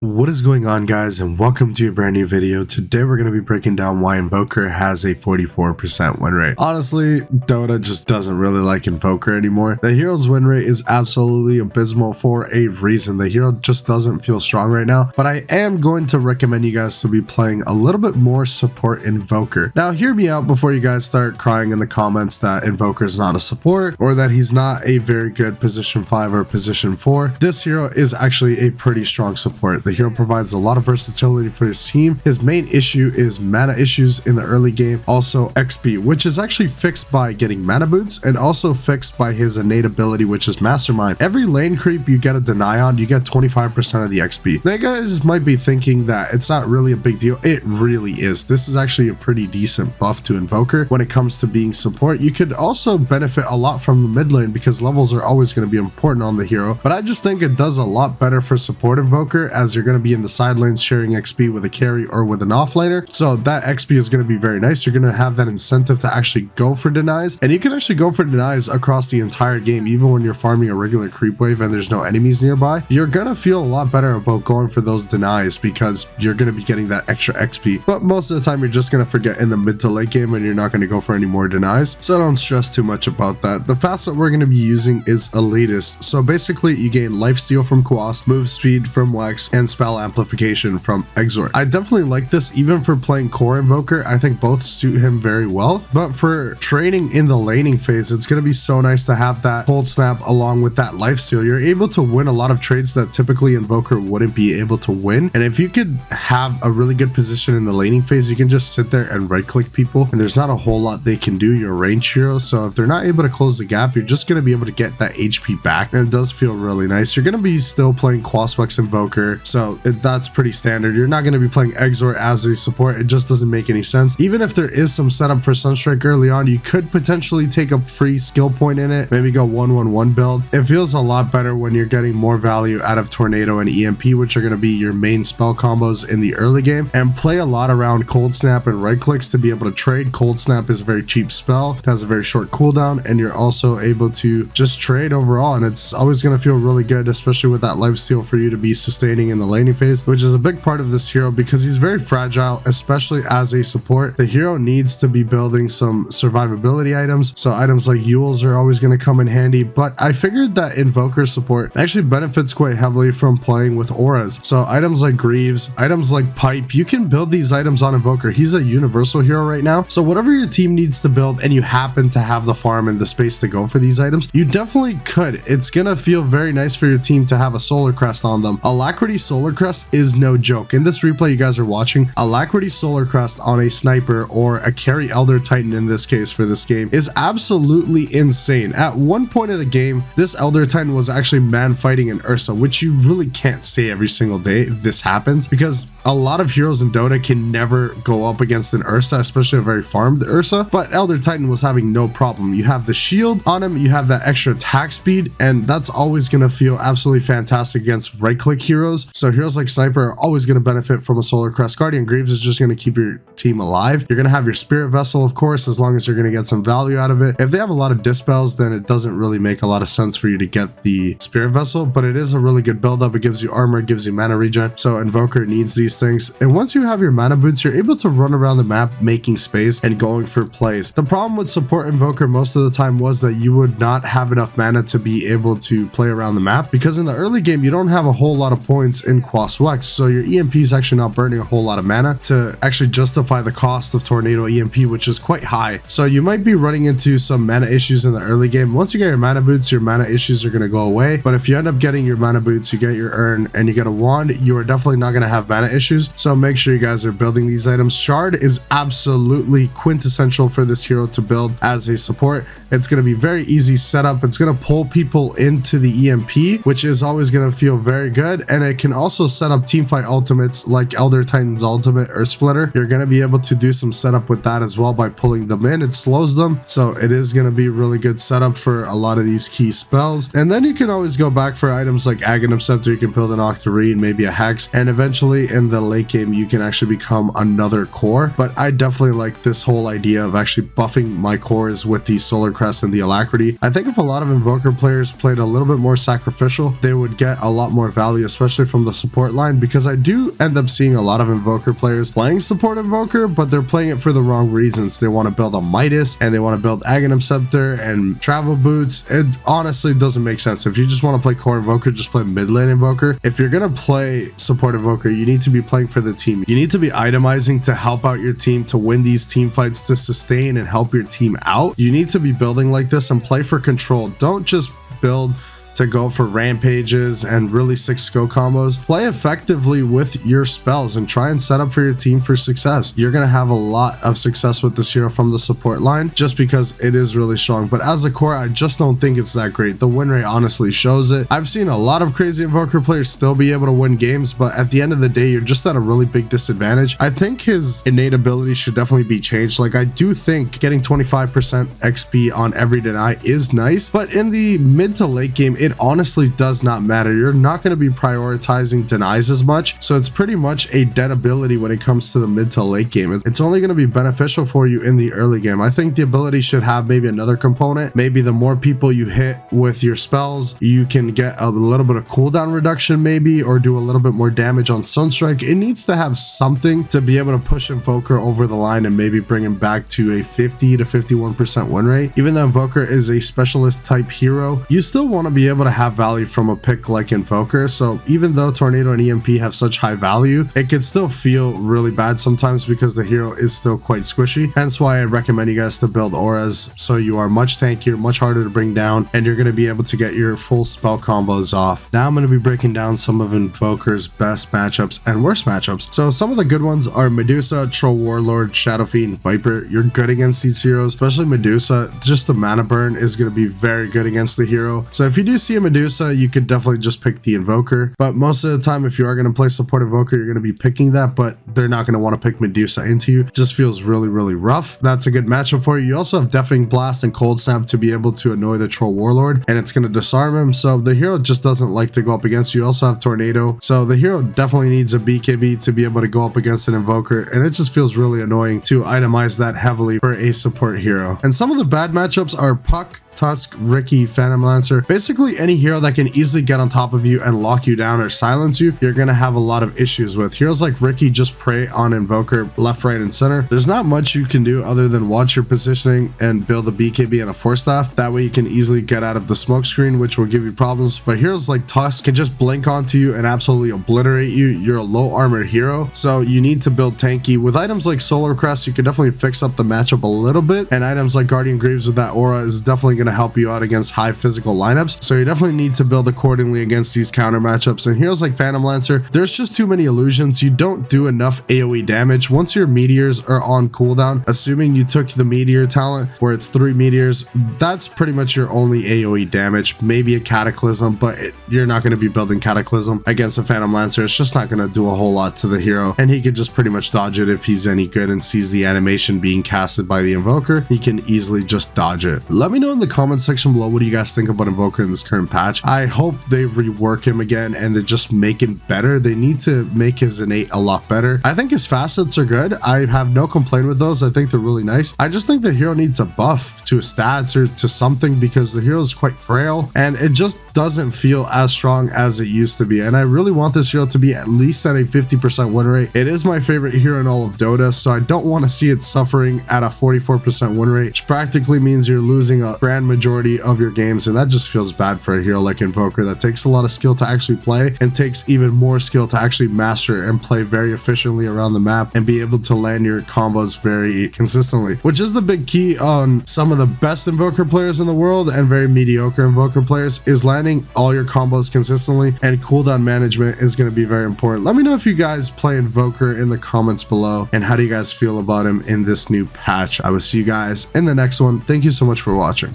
What is going on, guys, and welcome to a brand new video. Today we're going to be breaking down why INVOKER has a 44% win rate. Honestly, Dota just doesn't really like INVOKER anymore. The hero's win rate is absolutely abysmal for a reason. The hero just doesn't feel strong right now, but I am going to recommend you guys to be playing a little bit more support INVOKER. Now hear me out before you guys start crying in the comments that INVOKER is not a support or that he's not a very good position 5 or position 4. This hero is actually a pretty strong support. The hero provides a lot of versatility for his team. His main issue is mana issues in the early game, also XP, which is actually fixed by getting mana boots and also fixed by his innate ability, which is Mastermind. Every lane creep you get a deny on, you get 25% of the XP. Now you guys might be thinking that it's not really a big deal. It really is. This is actually a pretty decent buff to INVOKER when it comes to being support. You could also benefit a lot from the mid lane because levels are always going to be important on the hero, but I just think it does a lot better for support INVOKER as you're going to be in the side lanes sharing XP with a carry or with an offlaner. So that XP is going to be very nice. You're going to have that incentive to actually go for denies, and you can actually go for denies across the entire game. Even when you're farming a regular creep wave and there's no enemies nearby, you're going to feel a lot better about going for those denies because you're going to be getting that extra XP. But most of the time you're just going to forget in the mid to late game and you're not going to go for any more denies. So don't stress too much about that. The facet we're going to be using is Elitist. So basically you gain lifesteal from Quas, move speed from Wex, and spell amplification from Exort. I definitely like this even for playing core INVOKER. I think both suit him very well, but for training in the laning phase, it's going to be so nice to have that cold snap along with that lifesteal. You're able to win a lot of trades that typically INVOKER wouldn't be able to win, and if you could have a really good position in the laning phase, you can just sit there and right click people and there's not a whole lot they can do. Your range hero, so if they're not able to close the gap, you're just going to be able to get that HP back, and it does feel really nice. You're going to be still playing Quas Wex INVOKER, so that's pretty standard. You're not going to be playing Exort as a support. It just doesn't make any sense. Even if there is some setup for Sunstrike early on, you could potentially take a free skill point in it, maybe go 1-1-1 build. It feels a lot better when you're getting more value out of Tornado and EMP, which are going to be your main spell combos in the early game, and play a lot around Cold Snap and right clicks to be able to trade. Cold Snap is a very cheap spell, it has a very short cooldown, and you're also able to just trade overall, and it's always going to feel really good, especially with that lifesteal for you to be sustaining in the laning phase, which is a big part of this hero because he's very fragile, especially as a support. The hero needs to be building some survivability items, so items like Yules are always going to come in handy, but I figured that INVOKER support actually benefits quite heavily from playing with auras. So items like Greaves, items like Pipe, you can build these items on INVOKER. He's a universal hero right now, so whatever your team needs to build and you happen to have the farm and the space to go for these items, you definitely could. It's gonna feel very nice for your team to have a Solar Crest on them. Alacrity Solar Crest is no joke. In this replay you guys are watching, Alacrity Solar Crest on a sniper or a carry Elder Titan in this case for this game is absolutely insane. At one point of the game, this Elder Titan was actually man fighting an Ursa, which you really can't say every single day this happens because a lot of heroes in Dota can never go up against an Ursa, especially a very farmed Ursa, but Elder Titan was having no problem. You have the shield on him, you have that extra attack speed, and that's always going to feel absolutely fantastic against right click heroes. So heroes like Sniper are always going to benefit from a Solar Crest. Guardian Greaves is just going to keep your team alive. You're going to have your Spirit Vessel, of course, as long as you're going to get some value out of it. If they have a lot of dispels, then it doesn't really make a lot of sense for you to get the Spirit Vessel, but it is a really good build up. It gives you armor, it gives you mana regen, so INVOKER needs these things. And once you have your mana boots, you're able to run around the map making space and going for plays. The problem with support INVOKER most of the time was that you would not have enough mana to be able to play around the map because in the early game you don't have a whole lot of points in Quas Wex, so your EMP is actually not burning a whole lot of mana to actually justify the cost of Tornado EMP, which is quite high. So you might be running into some mana issues in the early game. Once you get your mana boots, your mana issues are going to go away, but if you end up getting your mana boots, you get your urn, and you get a wand, you are definitely not going to have mana issues. So make sure you guys are building these items. Shard is absolutely quintessential for this hero to build as a support. It's going to be very easy setup. It's going to pull people into the EMP, which is always going to feel very good, and it can also set up teamfight ultimates like Elder Titan's ultimate or Splitter. You're going to be able to do some setup with that as well by pulling them in. It slows them, so it is going to be really good setup for a lot of these key spells. And then you can always go back for items like Aghanim Scepter. You can build an Octarine, maybe a Hex, and eventually in the late game you can actually become another core. But I definitely like this whole idea of actually buffing my cores with the Solar Crest and the Alacrity. I think if a lot of Invoker players played a little bit more sacrificial, they would get a lot more value, especially from the support line, because I do end up seeing a lot of Invoker players playing support Invoker, but they're playing it for the wrong reasons. They want to build a Midas and they want to build Aghanim Scepter and travel boots. It honestly doesn't make sense. If you just want to play core Invoker, just play mid lane Invoker. If you're going to play support Invoker, you need to be playing for the team. You need to be itemizing to help out your team, to win these team fights, to sustain and help your team out. You need to be building like this and play for control. Don't just build to go for rampages and really sick skill combos. Play effectively with your spells and try and set up for your team for success. You're going to have a lot of success with this hero from the support line just because it is really strong. But as a core, I just don't think it's that great. The win rate honestly shows it. I've seen a lot of crazy Invoker players still be able to win games, but at the end of the day, you're just at a really big disadvantage. I think his innate ability should definitely be changed. Like, I do think getting 25% XP on every deny is nice, but in the mid to late game, it honestly does not matter. You're not going to be prioritizing denies as much, so it's pretty much a dead ability when it comes to the mid to late game. It's only going to be beneficial for you in the early game. I think the ability should have maybe another component. Maybe the more people you hit with your spells, you can get a little bit of cooldown reduction maybe, or do a little bit more damage on Sunstrike. It needs to have something to be able to push Invoker over the line and maybe bring him back to a 50 to 51% win rate. Even though Invoker is a specialist type hero, you still want to be able to have value from a pick like Invoker. So even though Tornado and EMP have such high value, it can still feel really bad sometimes because the hero is still quite squishy. Hence why I recommend you guys to build auras, so you are much tankier, much harder to bring down, and you're going to be able to get your full spell combos off. Now I'm going to be breaking down some of Invoker's best matchups and worst matchups. So some of the good ones are Medusa, Troll Warlord, Shadow Fiend, Viper. You're good against these heroes, especially Medusa. Just the mana burn is going to be very good against the hero. So if you do see a Medusa, you could definitely just pick the Invoker, but most of the time if you are going to play support Invoker, you're going to be picking that, but they're not going to want to pick Medusa into you. It just feels really rough. That's a good matchup for you. You also have Deafening Blast and Cold Snap to be able to annoy the Troll Warlord, and it's going to disarm him, so the hero just doesn't like to go up against you. You also have Tornado, so the hero definitely needs a BKB to be able to go up against an Invoker, and it just feels really annoying to itemize that heavily for a support hero. And some of the bad matchups are Puck, Tusk, Riki, Phantom Lancer. Basically any hero that can easily get on top of you and lock you down or silence you, you're going to have a lot of issues with. Heroes like Riki just prey on Invoker left, right, and center. There's not much you can do other than watch your positioning and build a BKB and a Force Staff. That way you can easily get out of the smoke screen, which will give you problems. But heroes like Tusk can just blink onto you and absolutely obliterate you. You're a low armored hero, so you need to build tanky. With items like Solar Crest, you can definitely fix up the matchup a little bit, and items like Guardian Greaves with that aura is definitely going to help you out against high physical lineups, so you definitely need to build accordingly against these counter matchups. And heroes like Phantom Lancer, there's just too many illusions. You don't do enough AoE damage. Once your meteors are on cooldown, assuming you took the meteor talent where it's 3 meteors, that's pretty much your only AoE damage. Maybe a Cataclysm, but you're not going to be building Cataclysm against a Phantom Lancer. It's just not going to do a whole lot to the hero, and he could just pretty much dodge it if he's any good and sees the animation being casted by the Invoker. He can easily just dodge it. Let me know in the comments section below, what do you guys think about Invoker in this current patch? I hope they rework him again and they just make him better. They need to make his innate a lot better. I think his facets are good. I have no complaint with those. I think they're really nice. I just think the hero needs a buff to his stats or to something, because the hero is quite frail and it just doesn't feel as strong as it used to be. And I really want this hero to be at least at a 50% win rate. It is my favorite hero in all of Dota, so I don't want to see it suffering at a 44% win rate, which practically means you're losing a grand majority of your games, and that just feels bad for a hero like Invoker that takes a lot of skill to actually play and takes even more skill to actually master and play very efficiently around the map and be able to land your combos very consistently, which is the big key on some of the best Invoker players in the world and very mediocre Invoker players, is landing all your combos consistently, and cooldown management is going to be very important. Let me know if you guys play Invoker in the comments below, and how do you guys feel about him in this new patch. I will see you guys in the next one. Thank you so much for watching.